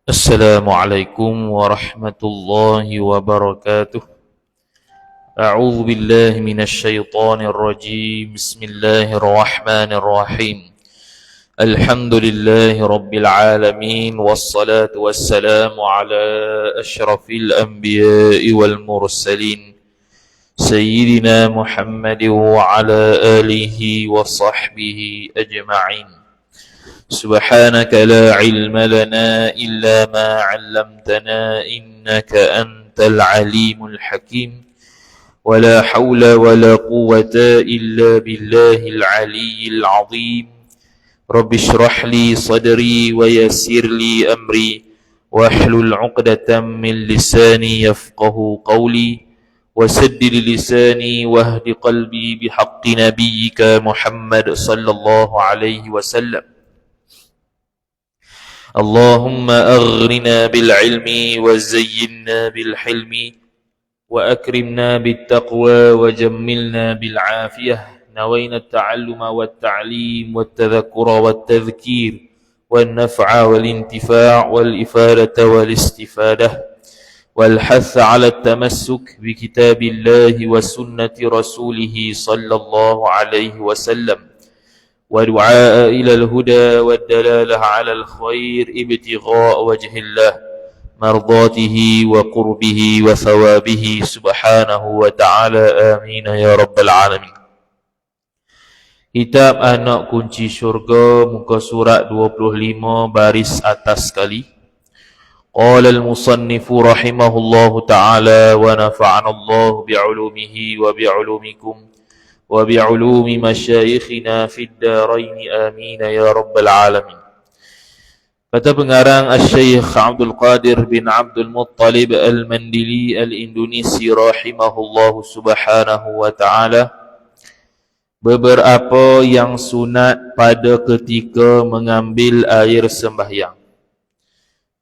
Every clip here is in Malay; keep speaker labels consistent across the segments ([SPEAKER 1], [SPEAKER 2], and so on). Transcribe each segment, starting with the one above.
[SPEAKER 1] Assalamualaikum warahmatullahi wabarakatuh. A'udzu billahi minasy syaithanir rajim. Bismillahirrahmanirrahim. Alhamdulillahi rabbil alamin wassalatu wassalamu ala asyrafil anbiya'i wal mursalin sayyidina Muhammadin wa ala alihi wa sahbihi ajma'in. سبحانك لا علم لنا إلا ما علمتنا إنك أنت العليم الحكيم ولا حول ولا قوة إلا بالله العلي العظيم رب اشرح لي صدري ويسر لي أمري واحلل عقدة من لساني يفقه قولي وسدد لساني واهد قلبي بحق نبيك محمد صلى الله عليه وسلم اللهم أغرنا بالعلم وزينا بالحلم وأكرمنا بالتقوى وجملنا بالعافية نوينا التعلم والتعليم والتذكر والتذكير والنفع والانتفاع والإفادة والاستفادة والحث على التمسك بكتاب الله وسنة رسوله صلى الله عليه وسلم ودعاء إلى الهدى والدلالة على الخير ابتغاء وجه الله مرضاته وقربه وثوابه سبحانه وتعالى آمين يا رب العالمين. Kitab Anak Kunci Syurga, muka surat 25 baris atas sekali. Qala al-musannifu rahimahullahu ta'ala wa nafa'ana Allah bi'ulumihi wa bi'ulumikum wa bi'ulumi masyayikhina fid darain amin ya rabbal alamin. Kata pengarang Asy-Syaikh Abdul Qadir bin Abdul Muttalib Al-Mandili Al-Indonesi rahimahullahu subhanahu wa ta'ala, beberapa yang sunat pada ketika mengambil air sembahyang.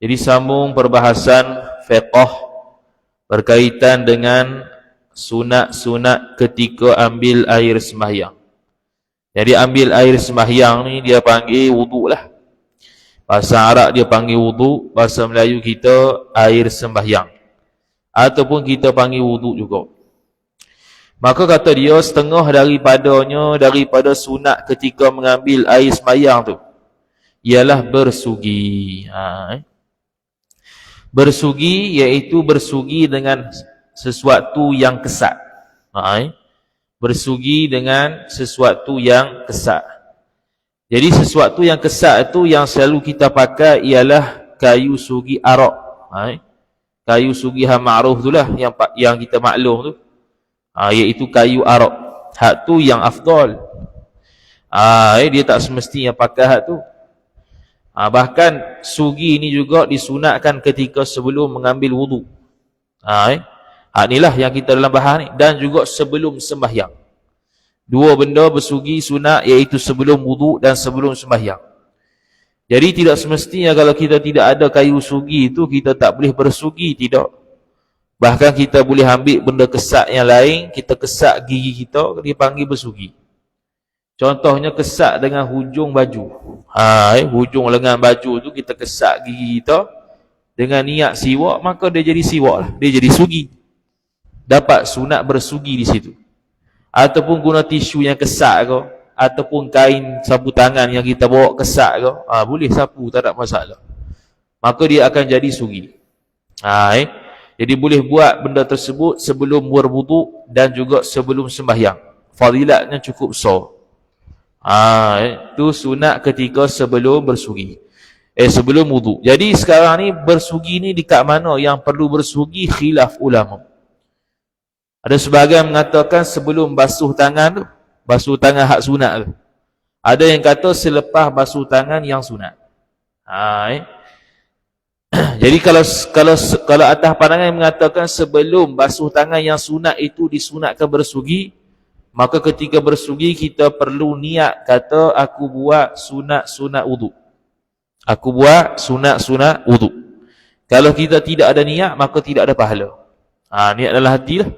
[SPEAKER 1] Jadi sambung perbahasan fiqh berkaitan dengan sunat-sunat ketika ambil air sembahyang. Jadi ambil air sembahyang ni dia panggil wuduk lah. Bahasa Arab dia panggil wuduk, bahasa Melayu kita air sembahyang. Ataupun kita panggil wuduk juga. Maka kata dia setengah daripada sunat ketika mengambil air sembahyang tu ialah bersugi. Bersugi iaitu bersugi dengan sesuatu yang kesat. Bersugi dengan sesuatu yang kesat. Jadi sesuatu yang kesat itu yang selalu kita pakai ialah kayu sugi arak. Kayu sugi ma'ruf itulah yang kita maklum tu. Iaitu kayu arak. Hak tu yang afdal. Dia tak semestinya pakai hak tu. Bahkan sugi ni juga disunatkan ketika sebelum mengambil wuduk. Inilah yang kita dalam bahasan ni. Dan juga sebelum sembahyang. Dua benda bersugi sunat iaitu sebelum wuduk dan sebelum sembahyang. Jadi tidak semestinya kalau kita tidak ada kayu sugi itu kita tak boleh bersugi, tidak. Bahkan kita boleh ambil benda kesat yang lain, kita kesat gigi kita, dia panggil bersugi. Contohnya kesat dengan hujung baju. Hujung lengan baju tu kita kesat gigi kita dengan niat siwak, maka dia jadi siwak lah. Dia jadi sugi. Dapat sunat bersugi di situ. Ataupun guna tisu yang kesat ke, ataupun kain sapu tangan yang kita bawa kesat ke, boleh sapu, tak ada masalah. Maka dia akan jadi sugi. Jadi boleh buat benda tersebut sebelum berwuduk dan juga sebelum sembahyang. Fadilatnya cukup besar. Itu sunat ketika sebelum bersugi. Sebelum wuduk. Jadi sekarang ni bersugi ni dekat mana yang perlu bersugi, khilaf ulama. Ada sebahagian mengatakan sebelum basuh tangan tu, basuh tangan hak sunat tu. Ada yang kata selepas basuh tangan yang sunat. Jadi kalau atas pandangan yang mengatakan sebelum basuh tangan yang sunat itu disunatkan bersugi, maka ketika bersugi kita perlu niat kata aku buat sunat-sunat wuduk. Aku buat sunat-sunat wuduk. Kalau kita tidak ada niat maka tidak ada pahala. Niat dalam hati lah.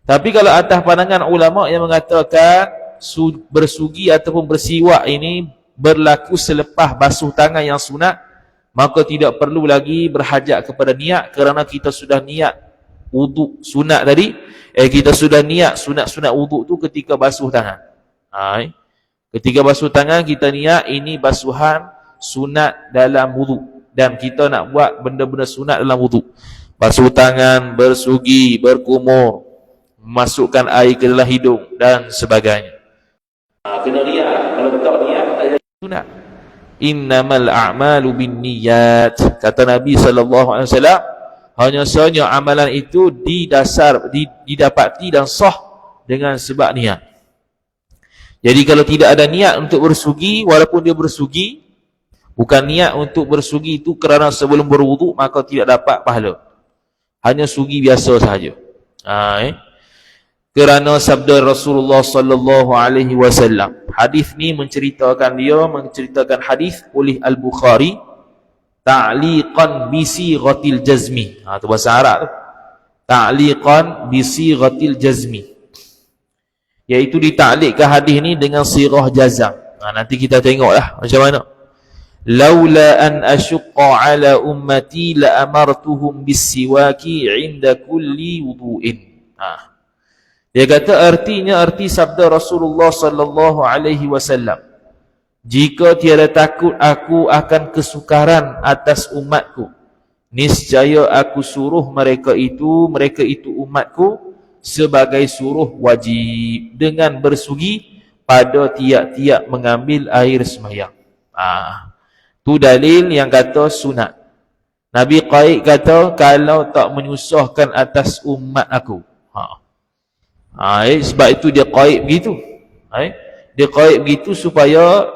[SPEAKER 1] Tapi kalau atas pandangan ulama yang mengatakan bersugi ataupun bersiwak ini berlaku selepas basuh tangan yang sunat, maka tidak perlu lagi berhajat kepada niat, kerana kita sudah niat wuduk sunat tadi. Kita sudah niat sunat-sunat wuduk tu ketika basuh tangan. Ketika basuh tangan kita niat ini basuhan sunat dalam wuduk, dan kita nak buat benda-benda sunat dalam wuduk. Basuh tangan, bersugi, berkumur, masukkan air ke dalam hidung dan sebagainya. Kena niat. Kalau tak niat tak jadi sunat. Innamal a'malu binniyat, kata Nabi SAW, hanya sahaja amalan itu didapati dan sah dengan sebab niat. Jadi kalau tidak ada niat untuk bersugi, walaupun dia bersugi bukan niat untuk bersugi itu kerana sebelum berwuduk, maka tidak dapat pahala. Hanya sugi biasa sahaja. Kerana sabda Rasulullah sallallahu alaihi wasallam. Hadis ni menceritakan hadis oleh Al-Bukhari ta'liqan bi sighatil jazmi. Tu bahasa Arab tu. Ta'liqan bi sighatil jazmi. Iaitu ditaklikkan hadis ni dengan sirah jazam. Nanti kita tengoklah macam mana. Laula an asyqa ala ummati la amartuhum bis-siwaki 'inda kulli wudu'in. Dia kata arti sabda Rasulullah sallallahu alaihi wasallam, jika tiada takut aku akan kesukaran atas umatku, niscaya aku suruh mereka itu umatku sebagai suruh wajib dengan bersugi pada tiap-tiap mengambil air sembahyang. Tu dalil yang kata sunat. Nabi qaid kata kalau tak menyusahkan atas umat aku. Sebab itu dia qaid begitu. Dia qaid begitu supaya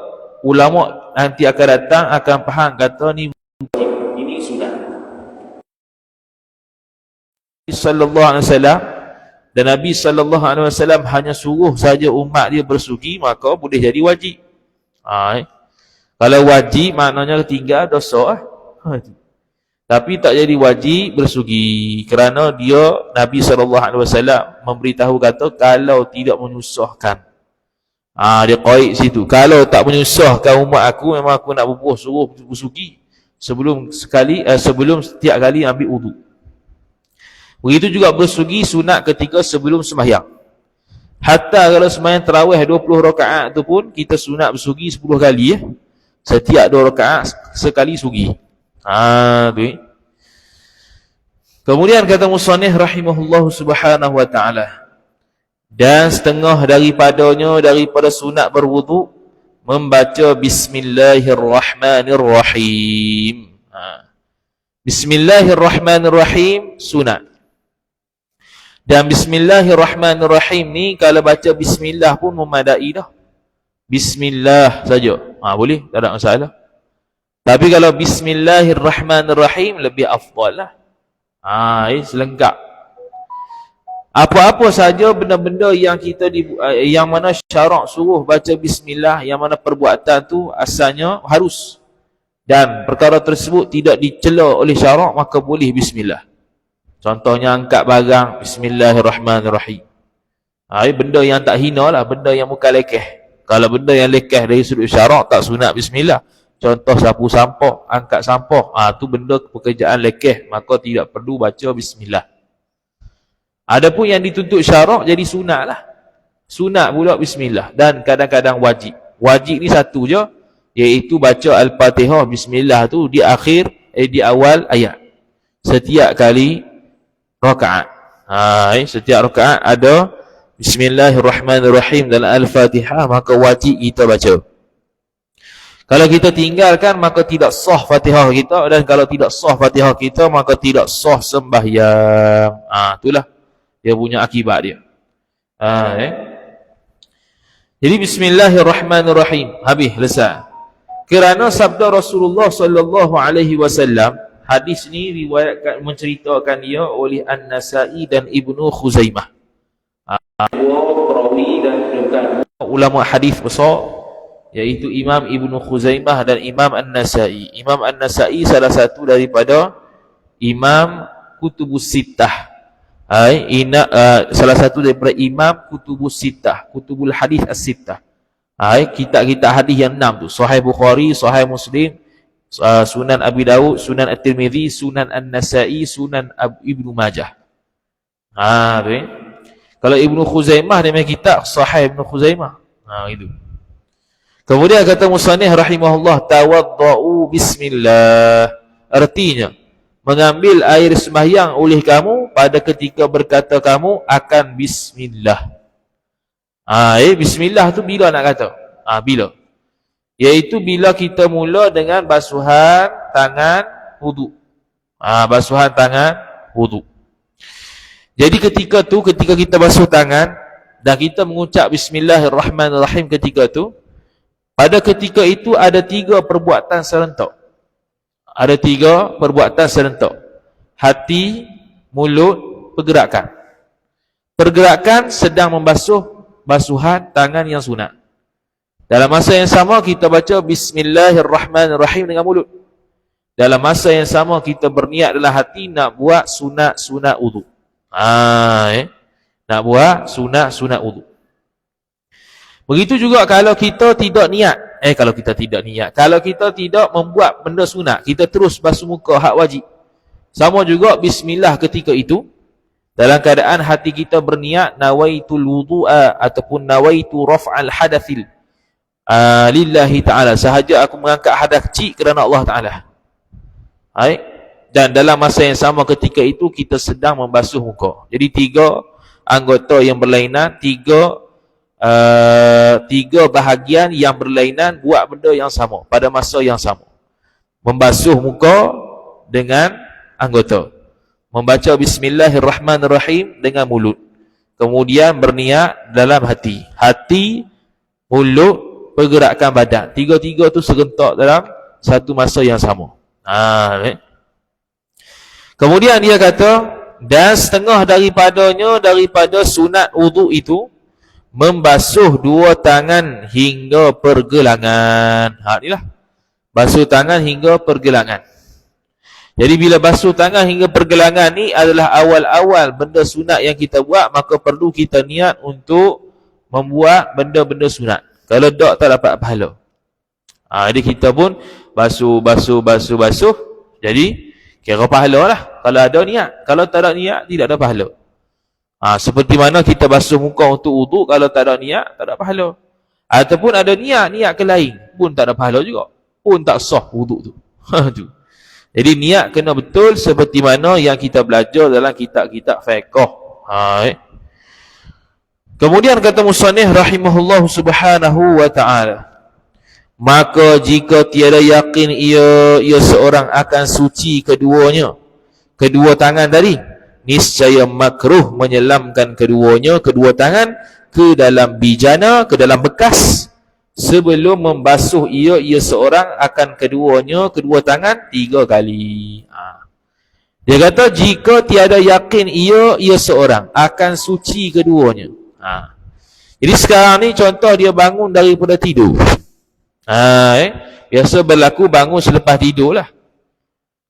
[SPEAKER 1] ulama nanti akan datang akan faham kata ni ini sunat. Sallallahu alaihi wasallam, dan Nabi sallallahu alaihi wasallam hanya suruh saja umat dia bersugi, maka boleh jadi wajib. Kalau wajib maknanya tinggal dosa. Tapi tak jadi wajib bersugi kerana dia Nabi SAW memberitahu kata kalau tidak menyusahkan. Dia qaid situ. Kalau tak menyusahkan umat aku, memang aku nak suruh bersugi sebelum setiap kali ambil wuduk. Begitu juga bersugi sunat ketika sebelum sembahyang. Hatta kalau sembahyang tarawih 20 rakaat tu pun kita sunat bersugi 10 kali Setiap 2 rakaat sekali sugi. Kemudian kata musannif rahimahullahu subhanahu wa ta'ala, dan setengah daripada sunat berwuduk membaca bismillahirrahmanirrahim. Bismillahirrahmanirrahim sunat. Dan bismillahirrahmanirrahim ni kalau baca bismillah pun memadai dah. Bismillah saja. Boleh, tak ada masalah. Tapi kalau bismillahirrahmanirrahim lebih afdal lah. Selengkap. Apa-apa saja benda-benda yang yang mana syarak suruh baca bismillah, yang mana perbuatan tu asalnya harus, dan perkara tersebut tidak dicela oleh syarak, maka boleh bismillah. Contohnya angkat barang, bismillahirrahmanirrahim. Benda yang tak hina lah, benda yang bukan lekeh. Kalau benda yang lekeh dari sudut syarak tak sunat bismillah. Contoh sapu sampah, angkat sampah, tu benda pekerjaan lekeh, maka tidak perlu baca bismillah. Adapun yang dituntut syarak jadi sunat lah. Sunat pula bismillah, dan kadang-kadang wajib. Wajib ni satu je, iaitu baca Al-Fatihah bismillah tu di akhir di awal ayat. Setiap kali rakaat. Setiap rakaat ada bismillahirrahmanirrahim dalam Al-Fatihah, maka wajib kita baca. Kalau kita tinggalkan, maka tidak sah Fatihah kita, dan kalau tidak sah Fatihah kita, maka tidak sah sembahyang. Itulah dia punya akibat dia. Jadi bismillahirrahmanirrahim, habis selesai. Kerana sabda Rasulullah sallallahu alaihi wasallam, hadis ni menceritakan dia oleh An-Nasa'i dan Ibnu Khuzaimah. Perawi dan ulama hadis besar, iaitu Imam Ibnu Khuzaimah dan Imam An-Nasa'i. Imam An-Nasa'i salah satu daripada Imam Kutubus Sittah. Salah satu daripada Imam Kutubus Sittah, Kutubul Hadis As-Sittah. Kitab-kitab hadis yang 6 tu, Sahih Bukhari, Sahih Muslim, Sunan Abi Dawud, Sunan At-Tirmidzi, Sunan An-Nasa'i, Sunan Ibnu Majah. Tu. Kalau Ibnu Khuzaimah dia punya kitab Sahih Ibnu Khuzaimah. Itu. Kemudian kata musannif rahimahullah, tawaddau bismillah. Artinya, mengambil air sembahyang oleh kamu pada ketika berkata kamu akan bismillah. Bismillah tu bila nak kata? Bila? Iaitu bila kita mula dengan basuhan tangan wuduk. Basuhan tangan wuduk. Jadi ketika kita basuh tangan dan kita mengucap bismillahirrahmanirrahim ketika tu, pada ketika itu ada 3 perbuatan serentak. Ada 3 perbuatan serentak. Hati, mulut, pergerakan. Pergerakan sedang membasuh basuhan tangan yang sunat. Dalam masa yang sama kita baca bismillahirrahmanirrahim dengan mulut. Dalam masa yang sama kita berniat dalam hati nak buat sunat-sunat wuduk. Nak buat sunat-sunat wuduk. Begitu juga kalau kita tidak niat. Kalau kita tidak membuat benda sunat, kita terus basuh muka hak wajib. Sama juga bismillah ketika itu, dalam keadaan hati kita berniat nawaitul wudu'a ataupun nawaitu raf'al hadathil lillahi ta'ala, sahaja aku mengangkat hadas kecil kerana Allah Ta'ala. Dan dalam masa yang sama ketika itu kita sedang membasuh muka. Jadi 3 anggota yang berlainan, 3 bahagian yang berlainan buat benda yang sama pada masa yang sama. Membasuh muka dengan anggota, membaca bismillahirrahmanirrahim dengan mulut, kemudian berniat dalam hati, mulut, pergerakan badan. 3 tu serentak dalam satu masa yang sama. Kemudian dia kata, dan setengah daripada sunat wuduk itu membasuh 2 tangan hingga pergelangan. Inilah basuh tangan hingga pergelangan. Jadi bila basuh tangan hingga pergelangan ni adalah awal-awal benda sunat yang kita buat, maka perlu kita niat untuk membuat benda-benda sunat. Kalau tak dapat pahala. Jadi kita pun basuh. Jadi kira pahala lah kalau ada niat. Kalau tak ada niat, tidak ada pahala. Seperti mana kita basuh muka untuk wuduk, kalau tak ada niat, tak ada pahala. Ataupun ada niat ke lain, pun tak ada pahala juga. Pun tak sah wuduk tu. Tu. Jadi niat kena betul seperti mana yang kita belajar dalam kitab-kitab fiqh. Kemudian kata musannif rahimahullah subhanahu wa ta'ala, maka jika tiada yakin ia seorang akan suci kedua tangan tadi, niscaya makruh menyelamkan kedua tangan ke dalam bijana, ke dalam bekas, sebelum membasuh ia seorang akan kedua tangan 3 kali. Dia kata jika tiada yakin ia seorang akan suci keduanya. Jadi sekarang ni contoh dia bangun daripada tidur. Biasa berlaku bangun selepas tidur lah.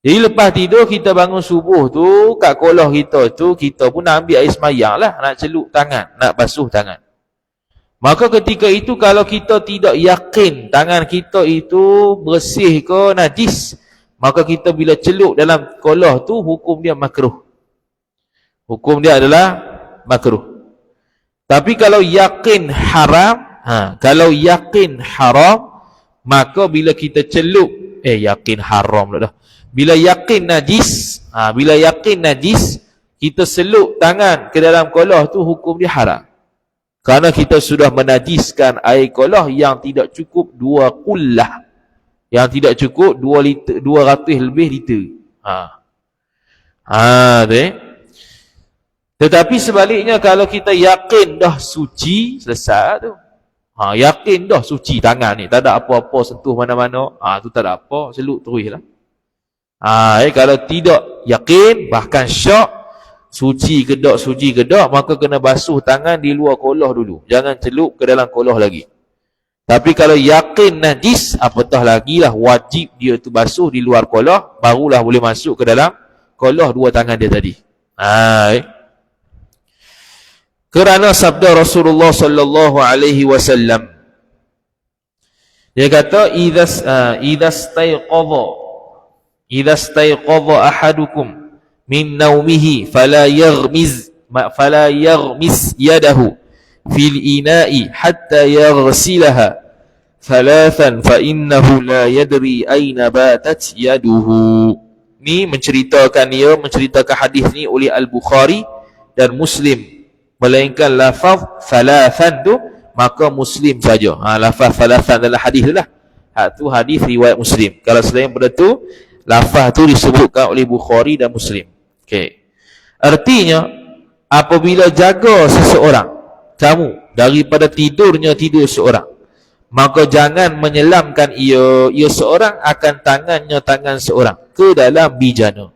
[SPEAKER 1] Jadi lepas tidur kita bangun subuh tu, kat kolah kita tu, kita pun nak ambil air semayang lah, nak celup tangan, nak basuh tangan. Maka ketika itu kalau kita tidak yakin tangan kita itu bersih ke najis, maka kita bila celup dalam kolah tu, hukum dia makruh. Hukum dia adalah makruh. Tapi kalau yakin haram, maka bila kita celup, yakin haram dah. Bila yakin najis, kita selup tangan ke dalam kolah tu, hukum dia haram. Kerana kita sudah menajiskan air kolah yang tidak cukup 2 kullah. Yang tidak cukup 2 liter, 200 lebih liter. Tetapi sebaliknya kalau kita yakin dah suci, selesai tu. Yakin dah suci tangan ni, tak ada apa-apa sentuh mana-mana, tu tak ada apa, celup terus lah. Kalau tidak yakin, bahkan syak, suci ke tak, maka kena basuh tangan di luar kolah dulu. Jangan celup ke dalam kolah lagi. Tapi kalau yakin najis, apatah lagi lah, wajib dia tu basuh di luar kolah, barulah boleh masuk ke dalam kolah 2 tangan dia tadi. Kerana sabda Rasulullah sallallahu alaihi wasallam, Dia kata idza stayqadha ahadukum min naumihi fala yaghmis yadahu fil ina'i hatta yaghsilaha thalathan fa innahu la yadri aina batat yaduhu. Ni menceritakan hadis ni oleh Al-Bukhari dan Muslim, melainkan lafaz thalathan tu maka Muslim saja. Lafaz thalathan dalam hadis tu lah. Tu hadis riwayat Muslim. Kalau selain pada tu, lafaz tu disebutkan oleh Bukhari dan Muslim. Okey. Artinya apabila jaga seseorang kamu daripada tidur seorang, maka jangan menyelamkan ia seorang akan tangan seorang ke dalam bijana.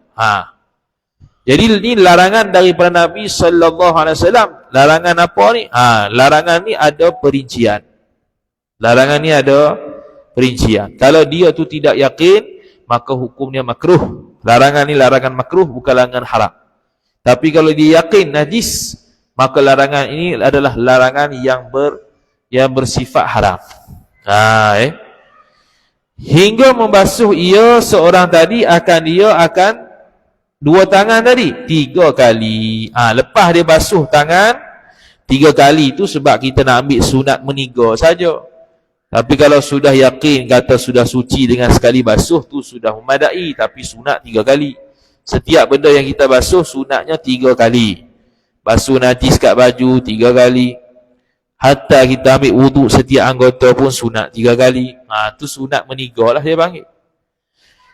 [SPEAKER 1] Jadi ini larangan daripada Nabi sallallahu alaihi wasallam. Larangan apa ni? Larangan ni ada perincian. Kalau dia tu tidak yakin, maka hukumnya makruh. Larangan ni larangan makruh, bukan larangan haram. Tapi kalau dia yakin najis, maka larangan ini adalah larangan yang bersifat haram. Hingga membasuh ia seorang tadi akan dua tangan tadi 3 kali. Lepas dia basuh tangan 3 kali tu sebab kita nak ambil sunat meniga saja. Tapi kalau sudah yakin kata sudah suci dengan sekali basuh tu sudah memadai, tapi sunat 3 kali. Setiap benda yang kita basuh sunatnya 3 kali. Basuh najis kat baju 3 kali. Hatta kita ambil wuduk setiap anggota pun sunat 3 kali. Tu sunat meniga lah dia panggil.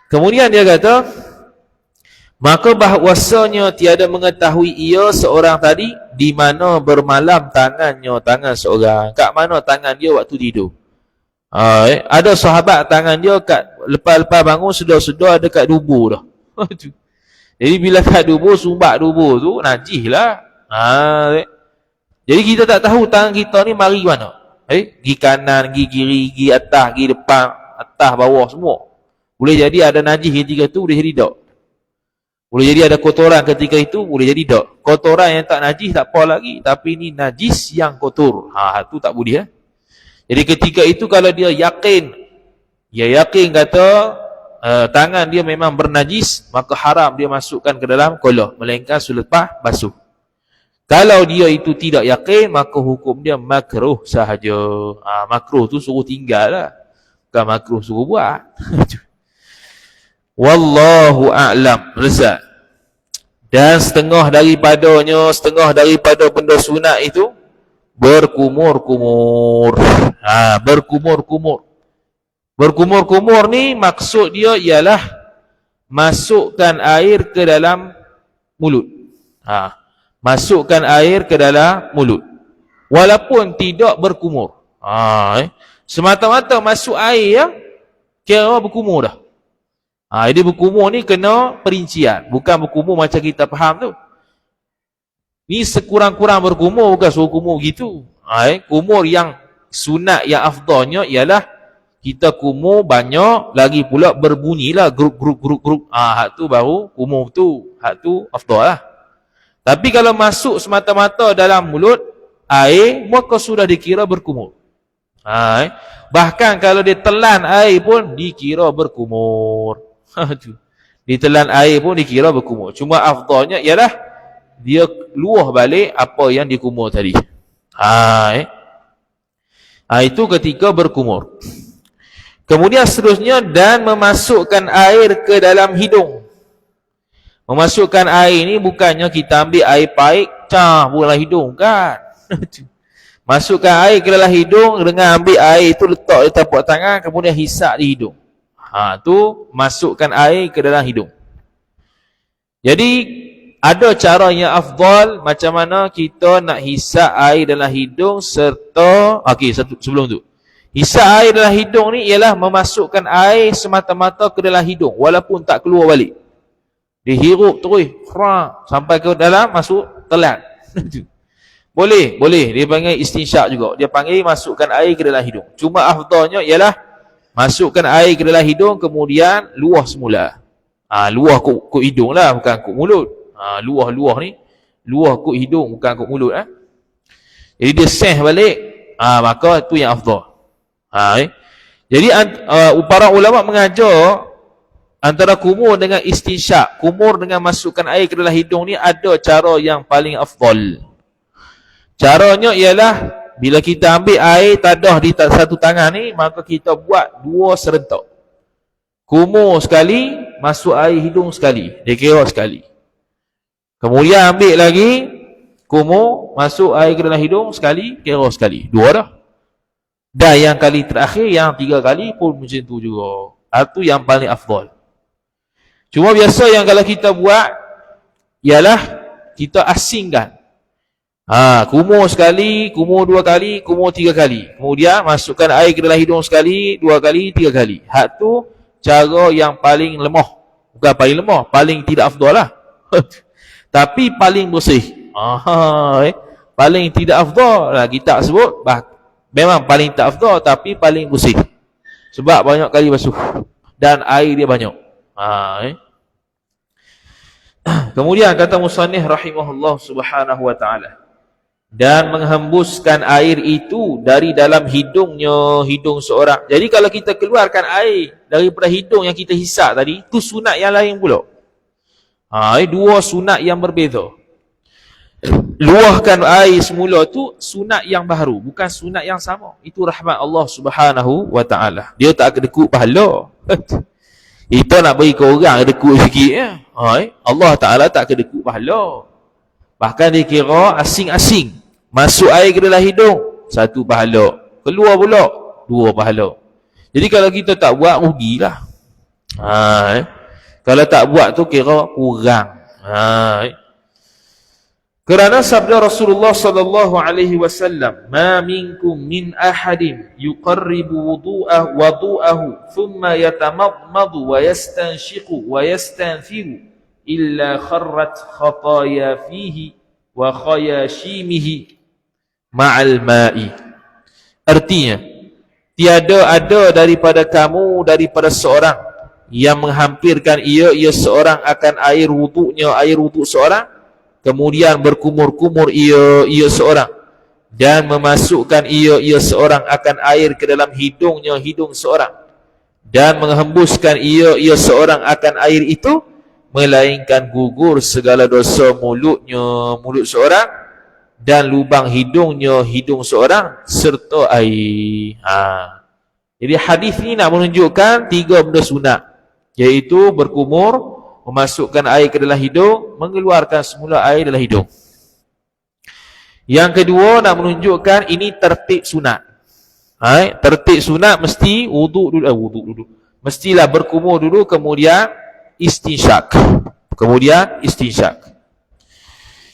[SPEAKER 1] Kemudian dia kata, maka bahawasanya tiada mengetahui ia seorang tadi di mana bermalam tangan seorang. Kat mana tangan dia waktu tidur. Ada sahabat tangan dia kat lepas bangun sedar-sedar ada kat dubur dah. Jadi bila kat dubur, sumbat dubur tu najis lah. Jadi kita tak tahu tangan kita ni mari mana. Gi kanan, gi kiri, gi atas, gi depan, atas, bawah semua. Boleh jadi ada najis ketika tu, boleh jadi tak. Boleh jadi ada kotoran ketika itu, boleh jadi tak. Kotoran yang tak najis tak apa lagi, tapi ni najis yang kotor. Tu tak boleh. Jadi ketika itu kalau dia yakin kata tangan dia memang bernajis, maka haram dia masukkan ke dalam kolah, melainkan selepas basuh. Kalau dia itu tidak yakin, maka hukum dia makruh sahaja. Makruh tu suruh tinggal lah, bukan makruh suruh buat. Wallahu a'lam. Selesai. Dan setengah daripada benda sunat itu berkumur-kumur. Berkumur-kumur ni maksud dia ialah masukkan air ke dalam mulut. Masukkan air ke dalam mulut walaupun tidak berkumur. Semata-mata masuk air kira berkumur dah. Jadi berkumur ni kena perincian, bukan berkumur macam kita faham tu. Ni sekurang-kurang berkumur, bukan suruh kumur gitu. Kumur yang sunat yang afdalnya ialah kita kumur banyak, lagi pula berbunyilah grup. Hak tu baru kumur tu, hak tu afdal lah. Tapi kalau masuk semata-mata dalam mulut air, maka sudah dikira berkumur. Bahkan kalau dia telan air pun dikira berkumur. Ditelan air pun dikira berkumur. Cuma afdalnya ialah dia luah balik apa yang dikumur tadi. Itu ketika berkumur. Kemudian seterusnya, dan memasukkan air ke dalam hidung. Memasukkan air ni bukannya kita ambil air paik buang dalam hidung kan. Masukkan air ke dalam hidung dengan ambil air itu letak di tapak tangan, kemudian hisap di hidung. Tu masukkan air ke dalam hidung. Jadi ada cara yang afdal macam mana kita nak hisap air dalam hidung serta sebelum tu. Hisap air dalam hidung ni ialah memasukkan air semata-mata ke dalam hidung walaupun tak keluar balik. Dihirup terus sampai ke dalam, masuk telan. Boleh. Dia panggil istinsyak juga. Dia panggil masukkan air ke dalam hidung. Cuma afdalnya ialah masukkan air ke dalam hidung kemudian luah semula. Luah kut hidung lah, bukan kut mulut. Luah ni luah kut hidung, bukan kut mulut. Jadi dia seh balik. Maka tu yang afdal. Jadi para ulama mengajar antara kumur dengan istinsyak, kumur dengan masukkan air ke dalam hidung ni ada cara yang paling afdal. Caranya ialah bila kita ambil air tadah di satu tangan ni, maka kita buat 2 serentak. Kumur sekali, masuk air hidung sekali, dia kira sekali. Kemudian ambil lagi, kumur, masuk air ke dalam hidung sekali, kira sekali. 2 dah. Dan yang kali terakhir, yang 3 kali pun macam tu juga. Itu yang paling afdal. Cuma biasa yang kalau kita buat ialah kita asingkan. Kumur sekali, kumur 2 kali, kumur 3 kali. Kemudian masukkan air ke dalam hidung sekali, 2 kali, 3 kali. Hak tu cara yang paling lemah. Bukan paling lemah, paling tidak afdal lah. Tapi paling bersih. Paling tidak afdal lah kita sebut. Memang paling tak afdal tapi paling bersih. Sebab banyak kali basuh dan air dia banyak. Kemudian kata musannif rahimahullah subhanahu wa ta'ala, dan menghembuskan air itu dari dalam hidungnya, hidung seorang. Jadi kalau kita keluarkan air daripada hidung yang kita hisap tadi, itu sunat yang lain pula. 2 sunat yang berbeza. Luahkan air semula tu sunat yang baru, bukan sunat yang sama. Itu rahmat Allah subhanahu wa ta'ala. Dia tak kedekut pahala. Kita nak bagi ke orang kedekut sikit ya. Allah Ta'ala tak kedekut pahala. Bahkan dia kira asing-asing. Masuk air ke dalam hidung, 1 pahala. Keluar pula, 2 pahala. Jadi kalau kita tak buat, rugilah. Kalau tak buat tu kira kurang. Kerana sabda Rasulullah sallallahu alaihi wasallam, "Ma minkum min ahadin yuqarribu wudu'ahu thumma yatamadmadu wa yastanshiqu wa yastanfiru illa kharrat khataya fihi wa khayashimihi ma'al ma'i." Artinya, tiada ada daripada kamu, daripada seorang yang menghampirkan ia seorang akan air wuduknya, air wuduk seorang, kemudian berkumur-kumur ia seorang, dan memasukkan ia seorang akan air ke dalam hidungnya, hidung seorang, dan menghembuskan ia seorang akan air itu, melainkan gugur segala dosa mulutnya, mulut seorang, dan lubang hidungnya, hidung seorang, serta air. Jadi hadis ni nak menunjukkan 3 benda sunat, iaitu berkumur, memasukkan air ke dalam hidung, mengeluarkan semula air dalam hidung. Yang kedua nak menunjukkan ini tertib sunat. Tertib sunat mesti wuduk dulu, mestilah berkumur dulu, kemudian istinsyak.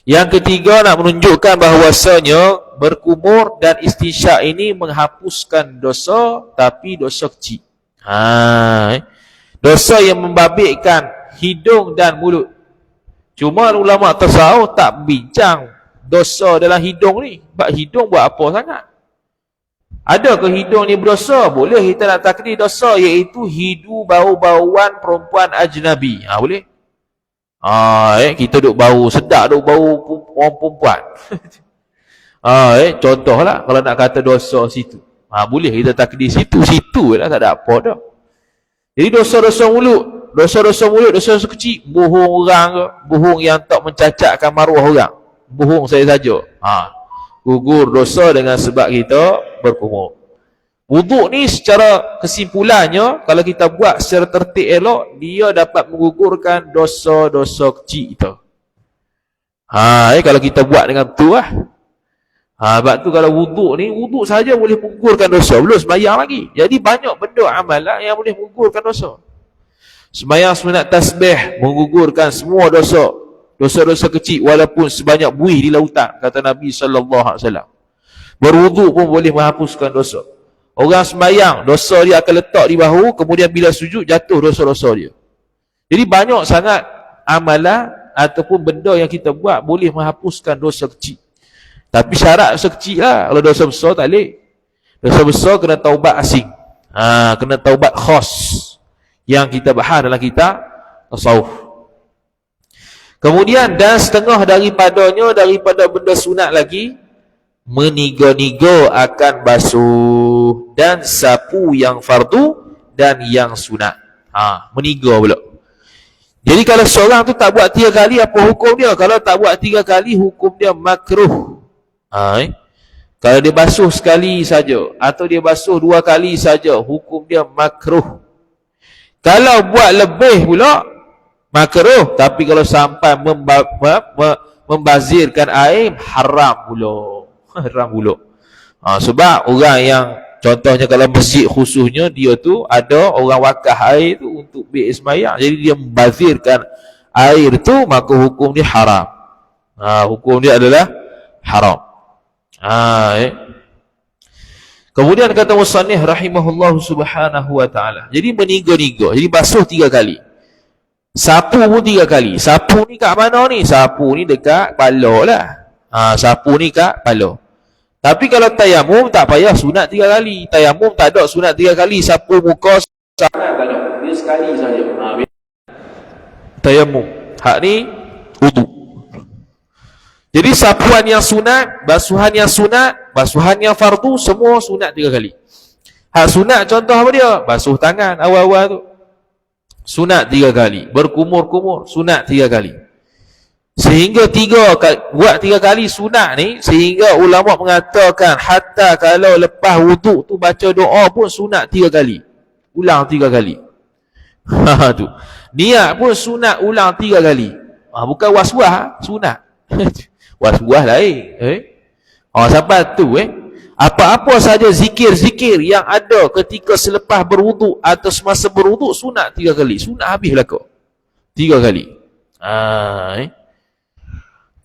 [SPEAKER 1] Yang ketiga nak menunjukkan bahawasanya berkumur dan istinsyak ini menghapuskan dosa, tapi dosa kecil. Dosa yang membabitkan hidung dan mulut. Cuma ulama tasawuf tak bincang dosa dalam hidung ni. Sebab hidung buat apa sangat? Adakah hidung ni berdosa? Boleh kita nak takdir dosa, iaitu hidu bau-bauan perempuan ajnabi. Boleh? Kita duk bau sedap, duk bau orang perempuan. Contohlah kalau nak kata dosa situ. Boleh kita takdir situ lah, tak ada apa dah. Jadi dosa-dosa mulut, dosa kecil, bohong orang ke, bohong yang tak mencacatkan maruah orang, bohong saya saja, gugur dosa dengan sebab kita berkumur. Wuduk ni secara kesimpulannya, kalau kita buat secara tertib elok, dia dapat menggugurkan dosa-dosa kecil kita. Kalau kita buat dengan betul lah. Sebab tu kalau wuduk ni, wuduk saja boleh menggugurkan dosa, belum sembahyang lagi. Jadi banyak benda amalan yang boleh menggugurkan dosa. Sembahyang sunat tasbih menggugurkan semua dosa, dosa-dosa kecil walaupun sebanyak buih di lautan, kata Nabi SAW. Berwuduk pun boleh menghapuskan dosa. Orang sembahyang, dosa dia akan letak di bahu, kemudian bila sujud jatuh dosa-dosa dia. Jadi banyak sangat amalan ataupun benda yang kita buat boleh menghapuskan dosa kecil. Tapi syarat dosa kecil lah. Kalau dosa besar tak boleh. Dosa besar kena taubat asing. Kena taubat khas yang kita bahas dalam kitab tasawuf. Kemudian dan setengah daripadanya, daripada benda sunat lagi, meniga-niga akan basuh dan sapu menyapu yang fardu dan yang sunat. Meniga pula. Jadi kalau seorang tu tak buat 3 kali, apa hukum dia? Kalau tak buat 3 kali, hukum dia makruh. Kalau dia basuh sekali saja atau dia basuh 2 kali saja, hukum dia makruh. Kalau buat lebih pula, makruh. Tapi kalau sampai membazirkan air, haram pula. Haram pula. Sebab orang yang, contohnya kalau masjid khususnya, dia tu ada orang wakaf air tu untuk bilik sembahyang. Jadi dia membazirkan air tu, maka hukum dia haram. Hukum dia adalah haram. Kemudian kata musannif rahimahullah subhanahu wa ta'ala, jadi meniga-niga, jadi basuh 3 kali, sapu pun 3 kali. Sapu ni kat mana ni? Sapu ni dekat kepala lah. Sapu ni kat kepala. Tapi kalau tayamum tak payah sunat 3 kali. Tayamum tak ada sunat 3 kali. Sapu muka tak ada, dia sekali saja. Tayamum. Hak ni wudu. Jadi sapuan yang sunat, basuhan yang sunat, basuhan yang fardu, semua sunat 3 kali. Hak sunat contoh apa dia? Basuh tangan awal-awal tu, sunat 3 kali. Berkumur-kumur, sunat 3 kali. Sehingga buat 3 kali sunat ni, sehingga ulama mengatakan hatta kalau lepas wuduk tu baca doa pun sunat 3 kali. Ulang 3 kali. Tu. Niat pun sunat ulang 3 kali. Bukan was-was, sunat. Was-was lain. Sampai tu apa-apa saja zikir-zikir yang ada ketika selepas berwuduk atau semasa berwuduk, sunat 3 kali. Sunat habis belaka. 3 kali.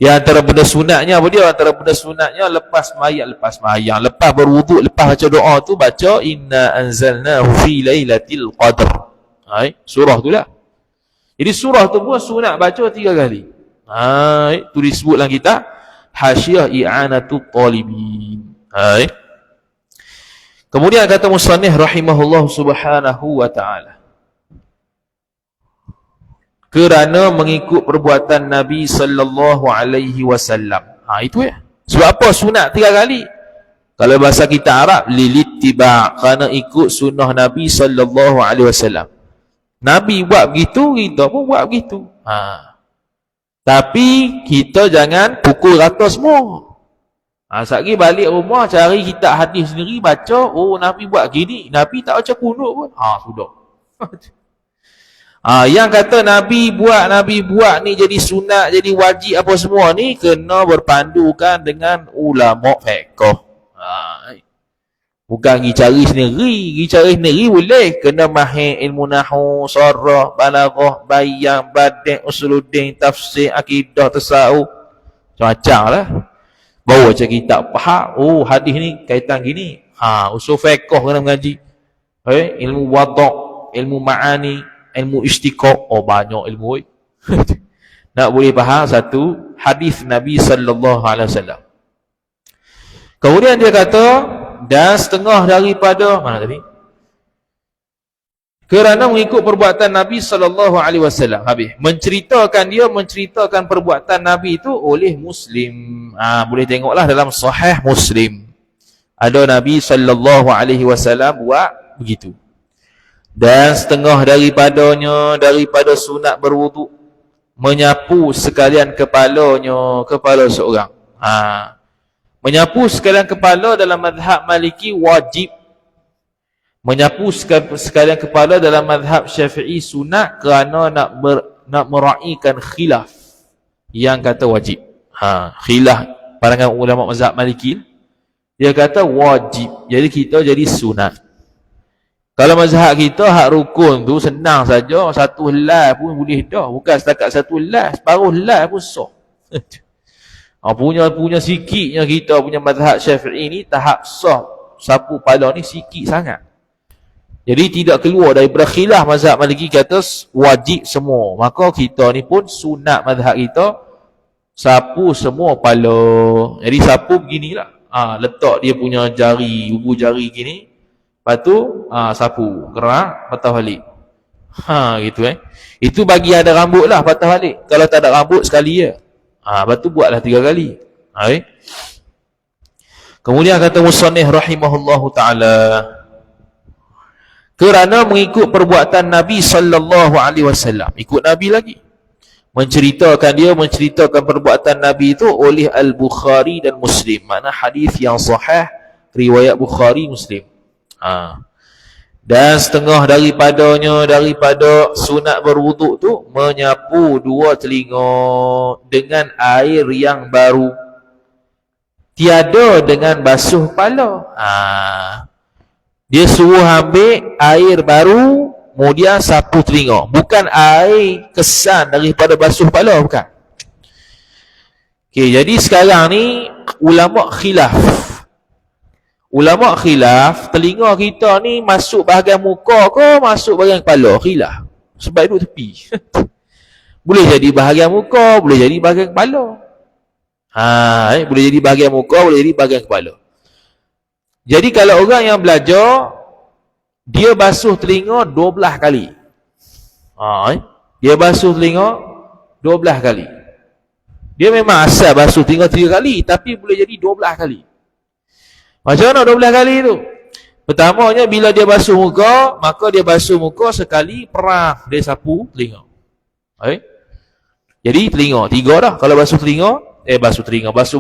[SPEAKER 1] Yang antara benda sunatnya apa dia? Antara benda sunatnya lepas mayat, lepas berwuduk, lepas baca doa tu, baca inna anzalnahu fi lailatul qadr. Surah tu lah. Jadi surah tu pun sunat baca 3 kali. Itu disebut dalam kitab Hasyiah I'anatul Talibin. Kemudian kata musannif rahimahullah subhanahu wa ta'ala, kerana mengikut perbuatan Nabi sallallahu alaihi wasallam. Itu sebab apa sunat 3 kali? Kalau bahasa kita Arab, lilittiba', kerana ikut sunnah Nabi sallallahu alaihi wasallam. Nabi buat begitu, kita pun buat begitu. Tapi kita jangan pukul rata semua. Sekali balik rumah, cari kitab hadis sendiri, baca, Nabi buat gini, Nabi tak baca kunut pun. Sudah. Yang kata Nabi buat ni jadi sunat, jadi wajib apa semua ni, kena berpandukan dengan ulama fiqh. Bukan pergi cari sendiri boleh, kena mahir ilmu nahwu, sarah, balaghah, bayan, badi', usuluddin, tafsir, akidah, tasawuf, macam-macam lah. Bawa baca kitab, faham, hadis ni kaitan gini. Usul fiqh kena mengaji. Ilmu wada', ilmu ma'ani, ilmu istiqaq, banyak ilmu. Nak boleh faham satu hadis Nabi sallallahu alaihi wasallam. Kemudian dia kata, dan setengah daripada mana tadi? Kerana mengikut perbuatan Nabi sallallahu alaihi wasallam. Habis menceritakan perbuatan Nabi itu oleh Muslim. Boleh tengoklah dalam Sahih Muslim. Ada Nabi sallallahu alaihi wasallam buat begitu. Dan setengah daripadanya daripada sunat berwuduk, menyapu sekalian kepala seorang. Menyapu sekalian kepala dalam mazhab Maliki wajib. Menyapu sekalian kepala dalam mazhab Syafi'i sunat, kerana nak meraihkan khilaf yang kata wajib. Khilaf pandangan ulama mazhab Maliki, dia kata wajib. Jadi kita jadi sunat. Kalau mazhab kita hak rukun tu senang saja, 1 helai pun boleh dah. Bukan setakat 1 helai, separuh helai pun sah. Punya sikitnya kita punya mazhab Syafi'i ni, tahap sah sapu pala ni sikit sangat. Jadi tidak keluar daripada khilaf mazhab Maliki kata wajib semua. Maka kita ni pun sunat mazhab kita, sapu semua pala. Jadi sapu beginilah. Letak dia punya jari, ubu jari gini. Lepas tu sapu, gerak, patah balik. Gitu Itu bagi ada rambut lah, patah balik. Kalau tak ada rambut sekali je. Lepas tu buatlah 3 kali. Kemudian kata musannif rahimahullahu ta'ala, Kerana mengikut perbuatan Nabi sallallahu alaihi wasallam. Ikut Nabi lagi. Menceritakan perbuatan Nabi itu oleh Al-Bukhari dan Muslim. Mana hadis yang sahih, riwayat Bukhari Muslim. Dan setengah daripada sunat berwuduk tu menyapu dua telinga dengan air yang baru. Tiada dengan basuh kepala. Dia suruh ambil air baru, kemudian sapu telinga. Bukan air kesan daripada basuh kepala, bukan. Okey, jadi sekarang ni ulama khilaf. Telinga kita ni masuk bahagian muka ke masuk bahagian kepala? Khilaf. Sebab duduk tepi. Boleh jadi bahagian muka, boleh jadi bahagian kepala. Boleh jadi bahagian muka, boleh jadi bahagian kepala. Jadi kalau orang yang belajar, dia basuh telinga 12 kali. Dia basuh telinga 12 kali. Dia memang asal basuh telinga 3 kali, tapi boleh jadi 12 kali. Macam mana 12 kali tu? Pertamanya bila dia basuh muka, maka dia basuh muka sekali, perang dia sapu telinga. Jadi telinga 3 dah. Kalau basuh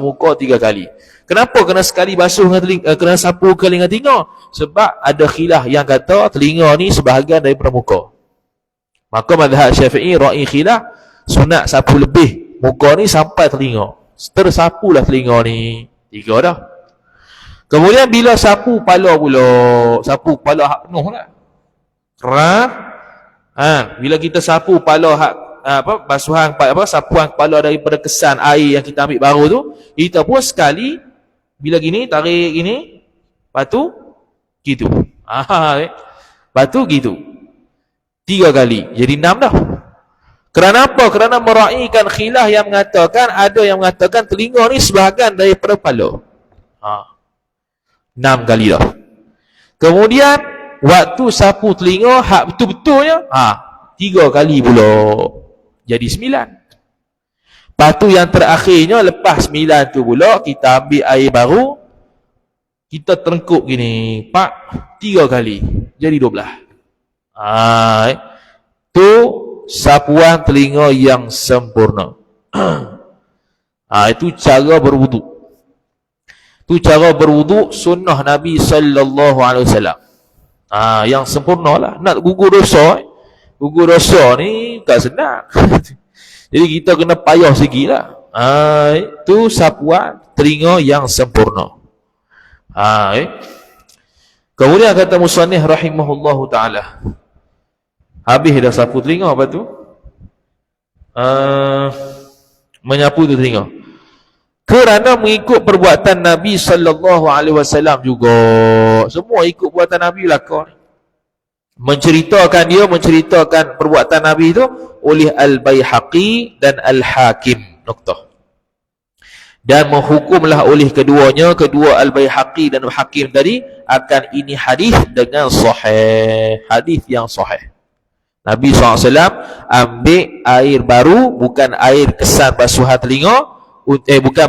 [SPEAKER 1] muka 3 kali. Kenapa kena sekali basuh dengan telinga, kena sapu kali dengan telinga? Sebab ada khilaf yang kata telinga ni sebahagian daripada muka. Maka mazhab Syafi'i ra'i khilaf, sunat sapu lebih muka ni sampai telinga. Tersapulah telinga ni 3 dah. Kemudian bila sapu kepala pula, sapu kepala hak penuh lah. Bila kita sapu kepala hak sapuan kepala daripada kesan air yang kita ambil baru tu, kita pun sekali bila gini tarik gini, lepas tu gitu. Lepas tu gitu. 3 kali. Jadi 6 dah. Kerana apa? Kerana meraihkan khilaf yang mengatakan, ada yang mengatakan telinga ni sebahagian daripada kepala. 6 kali dah. Kemudian waktu sapu telinga hak betul-betulnya 3 kali pula. Jadi 9. Lepas tu yang terakhirnya, lepas 9 tu pula kita ambil air baru, kita terengkup gini 3 kali, jadi 12. Tu sapuan telinga yang sempurna. Itu cara berwuduk. Tu cara berwuduk sunnah Nabi sallallahu alaihi wasallam. Yang sempurna lah. Nak gugur dosa, gugur dosa ni tak senang. Jadi kita kena payah sikit lah. Itu sapuan telinga yang sempurna. Kemudian kata musannif rahimahullahu ta'ala, habis dah sapu telinga, apa tu? Menyapu tu telinga. Kerana mengikut perbuatan Nabi sallallahu alaihi wasallam juga. Semua ikut perbuatan Nabi belakang. Menceritakan perbuatan Nabi itu oleh Al-Baihaqi dan Al-Hakim. Noktah. Dan menghukumlah oleh keduanya, kedua Al-Baihaqi dan Al-Hakim tadi, akan ini hadis dengan sahih. Hadis yang sahih. Nabi SAW ambil air baru, bukan air kesan basuhan telinga, bukan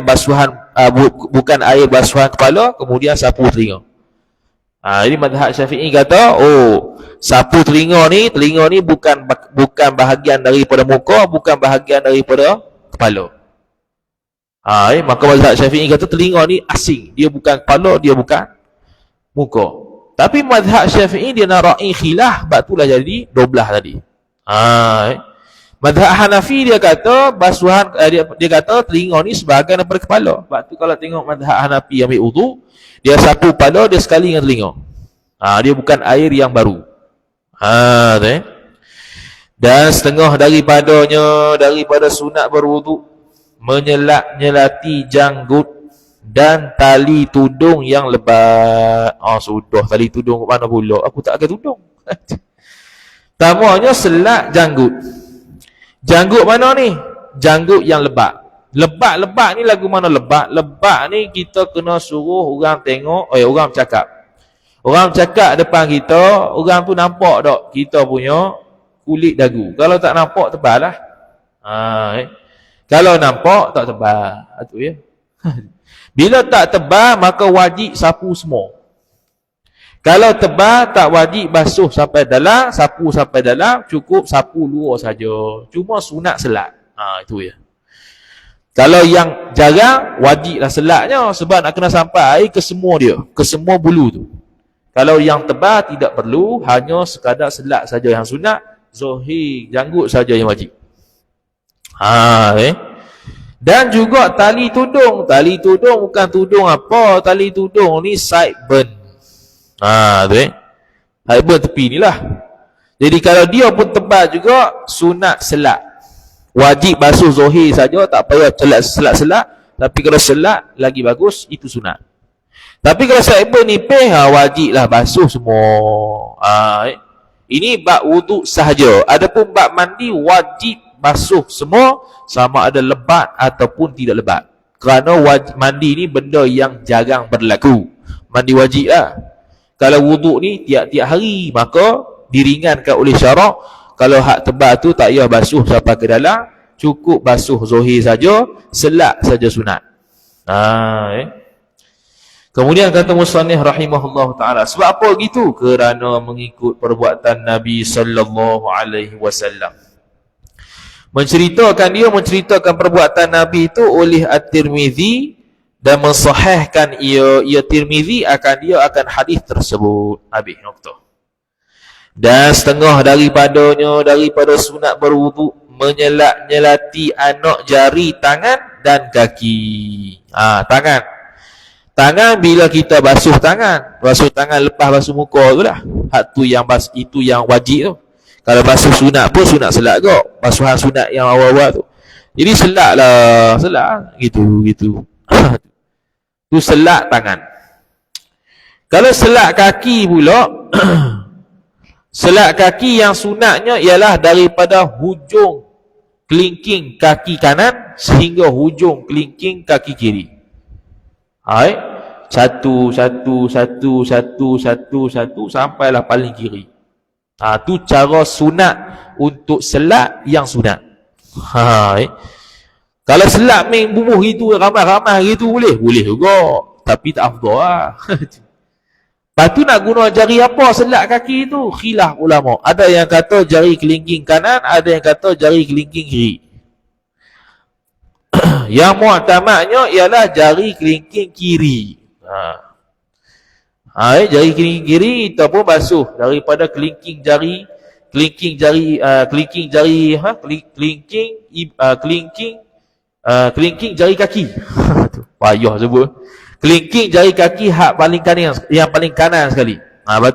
[SPEAKER 1] air basuhan kepala, kemudian sapu telinga. Jadi mazhab Syafi'i kata, sapu telinga ni bukan bahagian daripada muka, bukan bahagian daripada kepala. Maka mazhab Syafi'i kata telinga ni asing, dia bukan kepala, dia bukan muka. Tapi mazhab Syafi'i dia nak ra'i khilaf, sebab itulah jadi 12 tadi. Mazhab Hanafi dia kata dia kata telinga ni sebahagian daripada kepala. Sebab tu kalau tengok mazhab Hanafi ambil wudu, dia sapu kepala, dia sekali dengan telinga. Dia bukan air yang baru. Dan setengah daripada sunat berwuduk, menyelati janggut dan tali tudung yang lebat. Sudah tali tudung ke mana pula? Aku tak ada tudung. Tamanya selat janggut. Janggut mana ni? Janggut yang lebat. Lebat ni lagu mana lebat? Lebat ni kita kena suruh orang tengok, orang bercakap. Orang bercakap depan kita, orang tu nampak tak kita punya kulit dagu. Kalau tak nampak, tebal lah. Kalau nampak, tak tebal. Itu ya. Bila tak tebal, maka wajib sapu semua. Kalau tebal tak wajib basuh sampai dalam, sapu sampai dalam, cukup sapu luar saja. Cuma sunat selat. Itu ya. Kalau yang jarang, wajiblah selatnya sebab nak kena sampai air ke semua dia, ke semua bulu tu. Kalau yang tebal tidak perlu, hanya sekadar selat saja yang sunat, zahir janggut saja yang wajib. Dan juga tali tudung. Tali tudung bukan tudung apa, tali tudung ni sideburn. Sideburn tepi ni lah. Jadi kalau dia pun tebal juga, sunat selat. Wajib basuh zahir saja, tak payah selat-selat. Tapi kalau selat lagi bagus, itu sunat. Tapi kalau sideburn nipis, wajiblah basuh semua. Ini bab wuduk sahaja. Adapun bab mandi, wajib basuh semua, sama ada lebat ataupun tidak lebat. Kerana mandi ni benda yang jarang berlaku. Mandi wajib lah. Kalau wuduk ni tiap-tiap hari, maka diringankan oleh syarak. Kalau hak tebal tu tak payah basuh sampai ke dalam, cukup basuh zahir saja, selat saja sunat. Kemudian kata musannif rahimahullah taala, sebab apa gitu? Kerana mengikut perbuatan Nabi sallallahu alaihi wasallam. Menceritakan perbuatan Nabi itu oleh At-Tirmizi dan mensahihkan ia Tirmizi akan hadis tersebut. Habis nokta. Dan setengah daripada sunat berwuduk menyelati anak jari tangan dan kaki. Tangan bila kita basuh tangan lepas basuh muka tu lah. Itu yang wajib tu. Kalau basuh sunat pun sunat selat kok. Basuhan sunat yang awal-awal tu. Jadi selat gitu. Tu selat tangan. Kalau selat kaki pula selat kaki yang sunatnya ialah daripada hujung kelingking kaki kanan sehingga hujung kelingking kaki kiri. Satu sampailah paling kiri. Tu cara sunat untuk selat yang sunat. Kalau selat main bubuh gitu, ramai-ramai gitu boleh juga. Tapi tak afdal lah. Lepas tu nak guna jari apa selat kaki tu? Khilaf ulama. Ada yang kata jari kelingking kanan, ada yang kata jari kelingking kiri. Yang mu'tamadnya ialah jari kelingking kiri. Jari kelingking kiri kita pun basuh daripada kelingking jari jari kaki. Payah sebut. Kelingking jari kaki hak paling kanan, yang paling kanan sekali. Lepas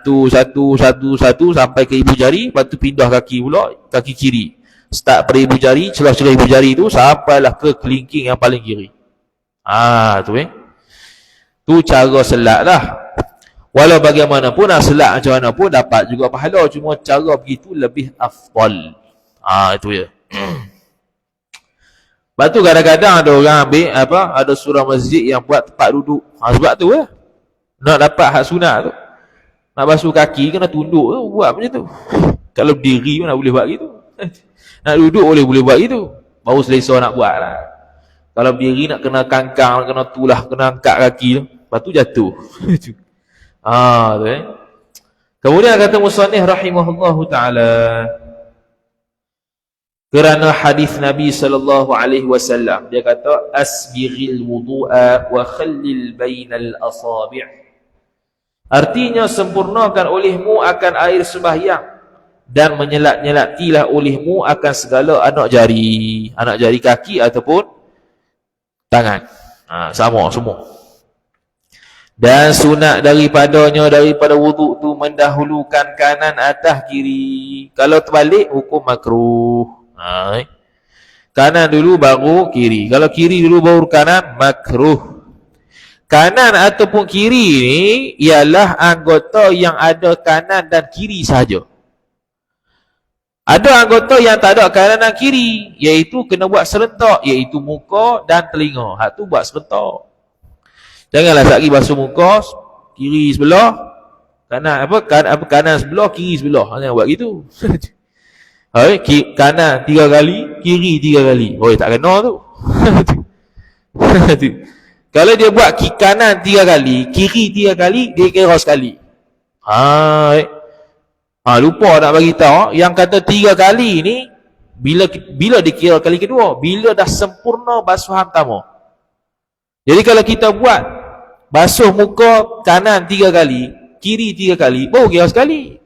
[SPEAKER 1] tu satu sampai ke ibu jari, lepas tu pindah kaki pula kaki kiri. Start pada ibu jari, celah-celah ibu jari tu sampailah ke kelingking yang paling kiri. Tu cara selat lah. Walau bagaimanapun selat macam mana pun dapat juga pahala, cuma cara begitu lebih afdal. Itu ya. Lepas tu kadang-kadang ada orang ambil ada surah masjid yang buat tempat duduk. Sebab tu nak dapat hak sunat tu, nak basuh kaki kena tunduk tu, buat macam tu. Kalau berdiri pun nak boleh buat gitu. Nak duduk boleh buat gitu. Baru selesa nak buat lah. Kalau berdiri nak kena kangkang, kena tulah, kena angkat kaki tu, lepas tu jatuh. Tu Kemudian kata musannif rahimahullahu ta'ala, kerana hadis Nabi sallallahu alaihi wasallam, dia kata asbighil wudu'a wa khallil bainal asabi'. Artinya sempurnakan olehmu akan air sembahyang dan menyelat-nyelatilah olehmu akan segala anak jari kaki ataupun tangan. Sama semua. Dan sunat daripada wuduk tu mendahulukan kanan atas kiri. Kalau terbalik hukum makruh. Kanan dulu baru kiri. Kalau kiri dulu baru kanan, makruh. Kanan ataupun kiri ni ialah anggota yang ada kanan dan kiri sahaja. Ada anggota yang tak ada kanan dan kiri, iaitu kena buat serentak, iaitu muka dan telinga. Hak tu buat serentak. Janganlah sekali basuh muka kiri sebelah, kanan sebelah, kiri sebelah. Jangan buat gitu. Kanan 3 kali, kiri 3 kali. Tak kena tu. Kalau dia buat kanan 3 kali, kiri 3 kali, dia kira sekali. Lupa nak bagi tahu yang kata 3 kali ni bila dikira kali kedua, bila dah sempurna basuhan pertama. Jadi kalau kita buat basuh muka kanan 3 kali, kiri 3 kali, baru kira sekali.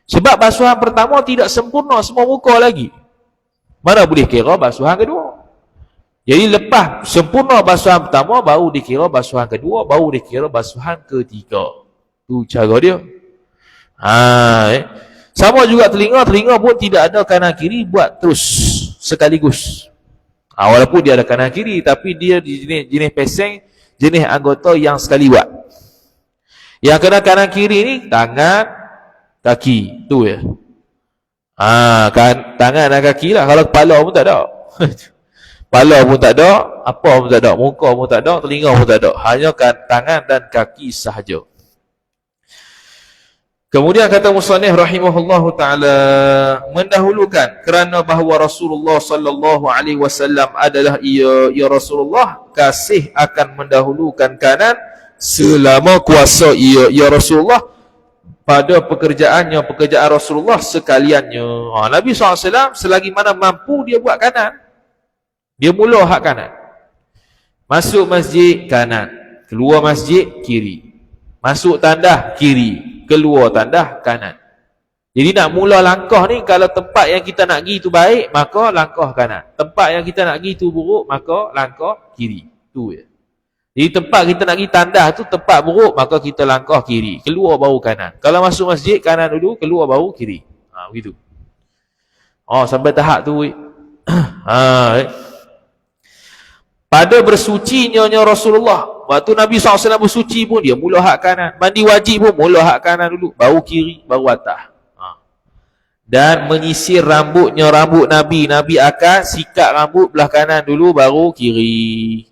[SPEAKER 1] Sebab basuhan pertama tidak sempurna semua muka lagi. Mana boleh kira basuhan kedua? Jadi lepas sempurna basuhan pertama, baru dikira basuhan kedua, baru dikira basuhan ketiga. Tu cara dia. Sama juga telinga pun tidak ada kanan kiri, buat terus sekaligus. Walaupun dia ada kanan kiri, tapi dia jenis peseng, jenis anggota yang sekali buat. Yang kena kanan kiri ni tangan, kaki, tu ya. Tangan dan kaki lah. Kalau kepala pun tak ada. Kepala pun tak ada, apa pun tak ada, muka pun tak ada, telinga pun tak ada. Hanya tangan dan kaki sahaja. Kemudian kata musannif rahimahullahu taala, mendahulukan kerana bahawa Rasulullah sallallahu alaihi wasallam adalah ya Rasulullah, kasih akan mendahulukan kanan selama kuasa ya Rasulullah pada pekerjaan Rasulullah sekaliannya. Nabi SAW selagi mana mampu dia buat kanan, dia mula hak kanan. Masuk masjid kanan, keluar masjid kiri. Masuk tandah kiri, keluar tandah kanan. Jadi nak mula langkah ni, kalau tempat yang kita nak pergi tu baik, maka langkah kanan. Tempat yang kita nak pergi tu buruk, maka langkah kiri. Tu je. Jadi tempat kita nak pergi tandah tu tempat buruk, maka kita langkah kiri, keluar baru kanan. Kalau masuk masjid kanan dulu, keluar baru kiri. Begitu. Sampai tahap tu. Pada bersucinya Rasulullah, waktu Nabi SAW bersuci pun dia mula hak kanan. Mandi wajib pun mula hak kanan dulu, baru kiri, baru atas. Dan menyisir rambut Nabi. Nabi akan sikat rambut belah kanan dulu, baru kiri.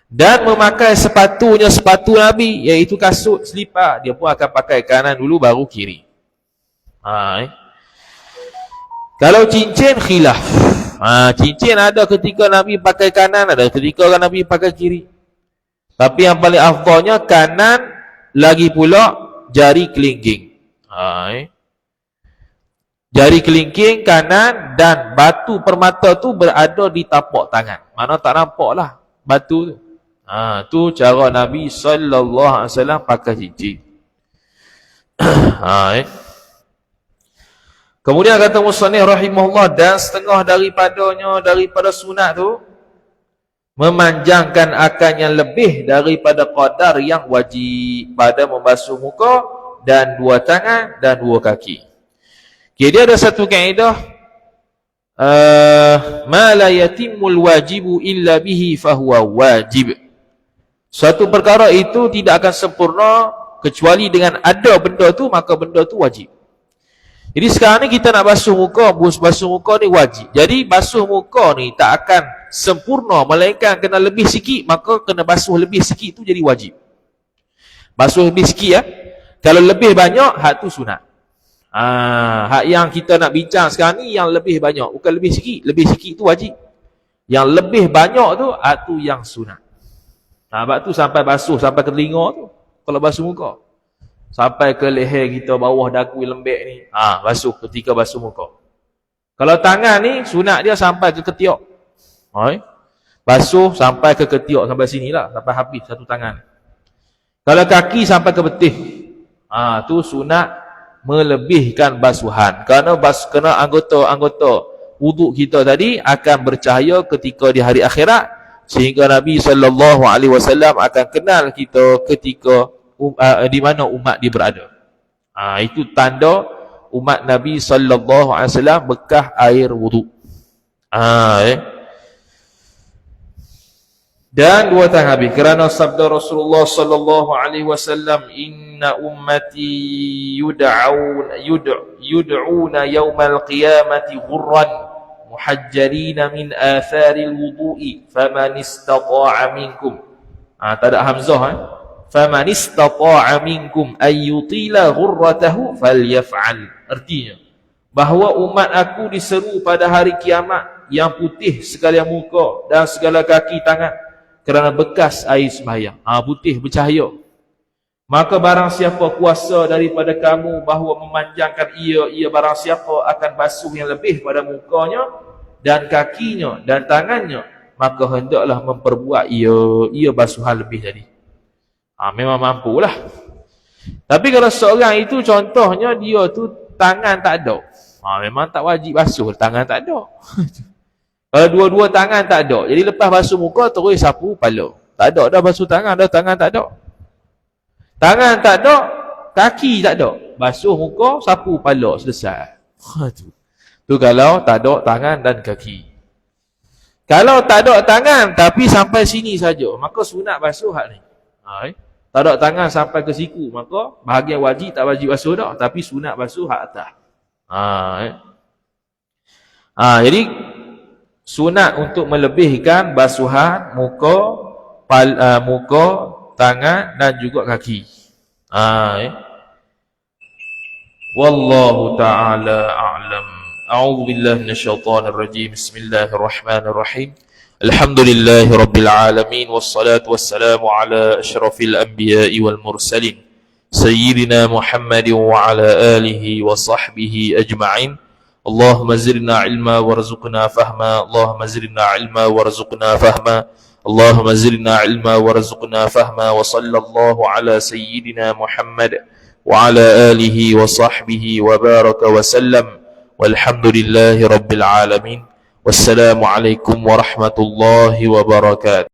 [SPEAKER 1] Dan memakai sepatu Nabi, iaitu kasut, selipar, dia pun akan pakai kanan dulu, baru kiri. Kalau cincin, khilaf. Cincin ada ketika Nabi pakai kanan, ada ketika Nabi pakai kiri. Tapi yang paling afdalnya kanan, lagi pula jari kelingking. Jari kelingking kanan dan batu permata tu berada di tapak tangan. Mana tak nampak lah batu tu. Tu cara Nabi SAW pakai cincin. Kemudian kata musannif rahimahullah, dan setengah daripada sunat tu memanjangkan akan yang lebih daripada qadar yang wajib pada membasuh muka dan 2 tangan dan 2 kaki. Okay, dia ada satu kaedah, ma la yatimul wajibu illa bihi fahuwa wajib. Suatu perkara itu tidak akan sempurna kecuali dengan ada benda tu, maka benda tu wajib. Jadi sekarang ni kita nak basuh muka ni wajib. Jadi basuh muka ni tak akan sempurna melainkan kena lebih sikit, maka kena basuh lebih sikit tu jadi wajib. Basuh lebih sikit Kalau lebih banyak, hak tu sunat. Hak yang kita nak bincang sekarang ni yang lebih banyak, bukan lebih sikit. Lebih sikit tu wajib. Yang lebih banyak tu, hak tu yang sunat. Sebab tu sampai basuh sampai ke telinga tu kalau basuh muka. Sampai ke leher kita, bawah dagu lembek ni, basuh ketika basuh muka. Kalau tangan ni sunat dia sampai ke ketiak. Basuh sampai ke ketiak, sampai sini lah, sampai habis satu tangan. Kalau kaki sampai ke betih, tu sunat melebihkan basuhan. Kerana anggota wuduk kita tadi akan bercahaya ketika di hari akhirat, sehingga Nabi SAW akan kenal kita ketika di mana umat dia berada. Itu tanda umat Nabi SAW bekah air wuduk. Dan 2 tangan habis kerana sabda Rasulullah SAW, inna ummati yud'una yawmal qiyamati ghurran muhajjalina min atharil wudu'i faman istata'a minkum. Tak ada hamzah. Faman istata'a minkum ayyutila ghurratahu falyaf'al. Artinya bahawa umat aku diseru pada hari kiamat yang putih sekalian muka dan segala kaki tangan kerana bekas air sembahyang. Putih bercahaya. Maka barang siapa kuasa daripada kamu bahawa memanjangkan ia barang siapa akan basuh yang lebih pada mukanya dan kakinya dan tangannya, maka hendaklah memperbuat ia basuhan lebih tadi. Memang mampulah. Tapi kalau seorang itu contohnya dia tu tangan tak ada, memang tak wajib basuh, tangan tak ada. Kalau dua-dua tangan tak ada, jadi lepas basuh muka terus sapu kepala. Tak ada dah basuh tangan, dah tangan tak ada. Tangan tak ada, kaki tak ada. Basuh muka, sapu kepala, selesai. Tu kalau tak ada tangan dan kaki. Kalau tak ada tangan tapi sampai sini saja, maka sunat basuh hak ni. Tak ada tangan sampai ke siku, maka bahagian wajib tak wajib basuh dah, tapi sunat basuh hak atas. Jadi sunat untuk melebihkan basuhan muka, muka, tangan dan juga kaki. Wallahu ta'ala a'lam. A'udzu billahi minasyaitonir rajim. Bismillahirrahmanirrahim. Alhamdulillahi rabbil alamin wassalatu wassalamu ala asyrafil anbiya'i wal mursalin sayyidina Muhammadin wa ala alihi wa sahbihi ajma'in. Allahumma zidna ilma warzuqna fahma. Allahumma zidna ilma warzuqna fahma. Allahumma zidna ilma warzuqna fahma. Wa sallallahu ala sayyidina Muhammad wa ala alihi wa sahbihi wa baraka wa sallam. Walhamdulillahi rabbil alamin. Wassalamu alaikum warahmatullahi wabarakatuh.